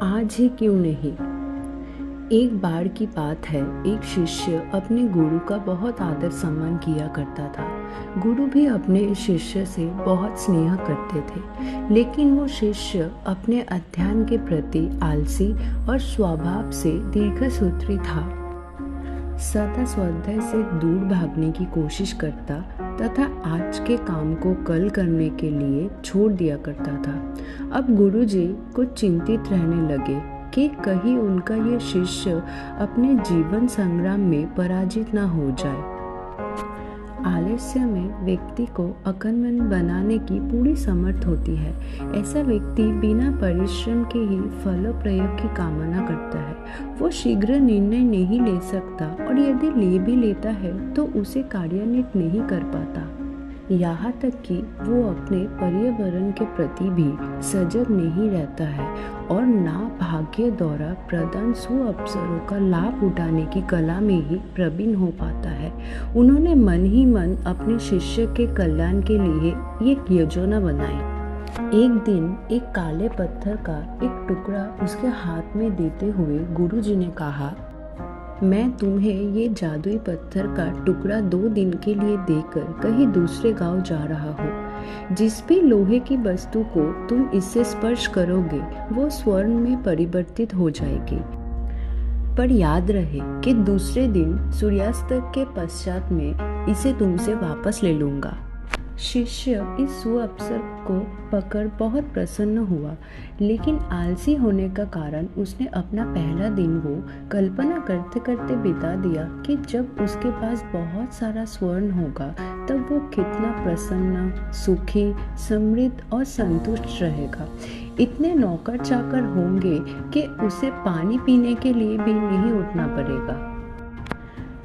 आज ही क्यों नहीं। एक बार की बात है, एक शिष्य अपने गुरु का बहुत आदर सम्मान किया करता था। गुरु भी अपने इस शिष्य से बहुत स्नेह करते थे, लेकिन वो शिष्य अपने अध्ययन के प्रति आलसी और स्वभाव से दीर्घसूत्री था। सदा स्वाध्याय से दूर भागने की कोशिश करता तथा आज के काम को कल करने के लिए छोड़ दिया करता था। अब गुरुजी कुछ चिंतित रहने लगे कि कहीं उनका ये शिष्य अपने जीवन संग्राम में पराजित न हो जाए। आलस्य में व्यक्ति को अकर्मण्य बनाने की पूरी समर्थ होती है। ऐसा व्यक्ति बिना परिश्रम के ही फल प्रयोग की कामना करता है। वो शीघ्र निर्णय नहीं ले सकता और यदि ले भी लेता है तो उसे कार्यान्वित नहीं कर पाता। यहाँ तक कि वो अपने पर्यावरण के प्रति भी सजग नहीं रहता है और ना भाग्य द्वारा प्रदान सुअवसरों का लाभ उठाने की कला में ही प्रवीण हो पाता है। उन्होंने मन ही मन अपने शिष्य के कल्याण के लिए एक योजना बनाई। एक दिन एक काले पत्थर का एक टुकड़ा उसके हाथ में देते हुए गुरुजी ने कहा, मैं तुम्हें ये जादुई पत्थर का टुकड़ा 2 दिन के लिए देकर कहीं दूसरे गांव जा रहा हूँ। जिस भी लोहे की वस्तु को तुम इससे स्पर्श करोगे वो स्वर्ण में परिवर्तित हो जाएगी। पर याद रहे कि दूसरे दिन सूर्यास्त के पश्चात में इसे तुमसे वापस ले लूंगा। शिष्य इस सुअवसर को पकड़ बहुत प्रसन्न हुआ, लेकिन आलसी होने का कारण उसने अपना पहला दिन वो कल्पना करते करते बिता दिया कि जब उसके पास बहुत सारा स्वर्ण होगा तब वो कितना प्रसन्न, सुखी, समृद्ध और संतुष्ट रहेगा। इतने नौकर चाकर होंगे कि उसे पानी पीने के लिए भी नहीं उठना पड़ेगा।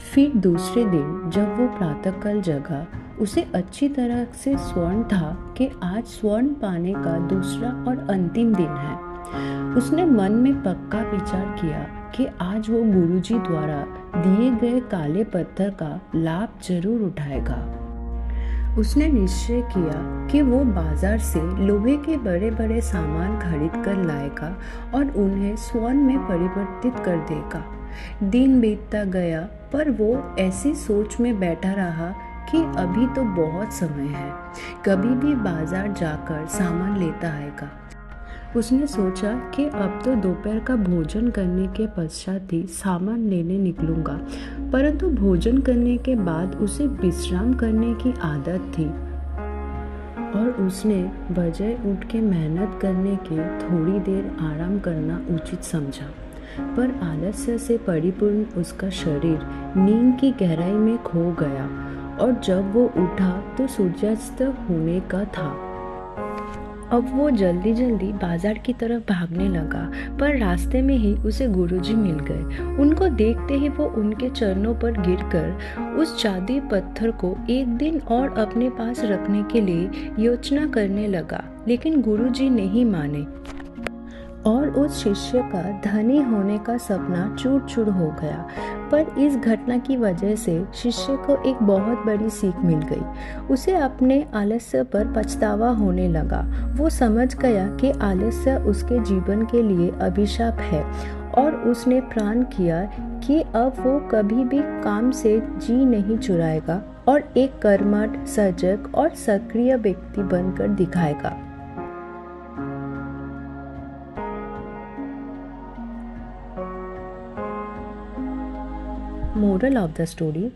फिर दूसरे दिन जब वो प्रातःकाल जगा, उसे अच्छी तरह से स्वर्ण था कि आज स्वर्ण पाने का दूसरा और अंतिम दिन है। उसने मन में पक्का विचार किया कि आज वो गुरुजी द्वारा दिए गए काले पत्थर का लाभ जरूर उठाएगा। उसने निश्चय किया कि वो बाजार से लोहे के बड़े बड़े सामान खरीद कर लाएगा और उन्हें स्वर्ण में परिवर्तित कर देगा। दिन बीतता गया, पर वो ऐसी सोच में बैठा रहा कि अभी तो बहुत समय है, कभी भी बाजार जाकर सामान लेता आएगा। उसने सोचा कि अब तो दोपहर का भोजन करने के पश्चात ही सामान लेने निकलूंगा, परंतु भोजन करने के बाद उसे विश्राम करने की आदत थी और उसने बजाय उठ के मेहनत करने के थोड़ी देर आराम करना उचित समझा। पर आलस्य से परिपूर्ण उसका शरीर नींद की गहराई में खो गया और जब वो उठा तो सूर्यास्त होने का था। अब वो जल्दी जल्दी बाजार की तरफ भागने लगा, पर रास्ते में ही उसे गुरुजी मिल गए। उनको देखते ही वो उनके चरणों पर गिरकर उस जादुई पत्थर को एक दिन और अपने पास रखने के लिए योचना करने लगा, लेकिन गुरुजी नहीं माने और उस शिष्य का धनी होने का सपना चूर चूर हो गया। पर इस घटना की वजह से शिष्य को एक बहुत बड़ी सीख मिल गई। उसे अपने आलस्य पर पछतावा होने लगा। वो समझ गया कि आलस्य उसके जीवन के लिए अभिशाप है और उसने प्रण किया कि अब वो कभी भी काम से जी नहीं चुराएगा और एक कर्मठ, सजग और सक्रिय व्यक्ति बनकर दिखाएगा। मोरल ऑफ द स्टोरी,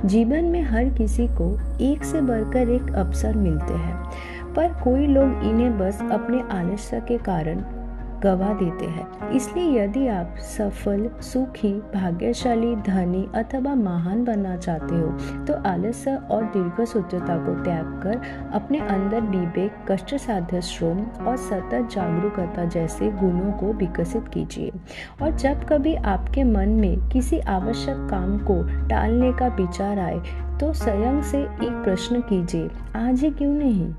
जीवन में हर किसी को एक से बढ़कर एक अवसर मिलते हैं, पर कोई लोग इन्हें बस अपने आलस्य के कारण गवा देते हैं। इसलिए यदि आप सफल, सुखी, भाग्यशाली, धनी अथवा महान बनना चाहते हो तो आलस्य और दीर्घसूत्रता को त्याग कर अपने अंदर विवेक, कष्टसाध्य श्रम और सतत जागरूकता जैसे गुणों को विकसित कीजिए। और जब कभी आपके मन में किसी आवश्यक काम को टालने का विचार आए तो स्वयं से एक प्रश्न कीजिए, आज ही क्यों नहीं।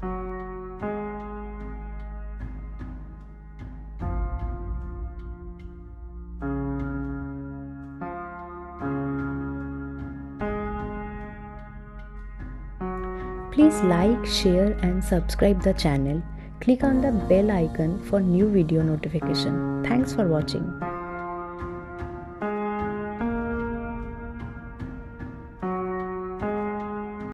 Please like, share and subscribe the channel. Click on the bell icon for new video notification. Thanks for watching.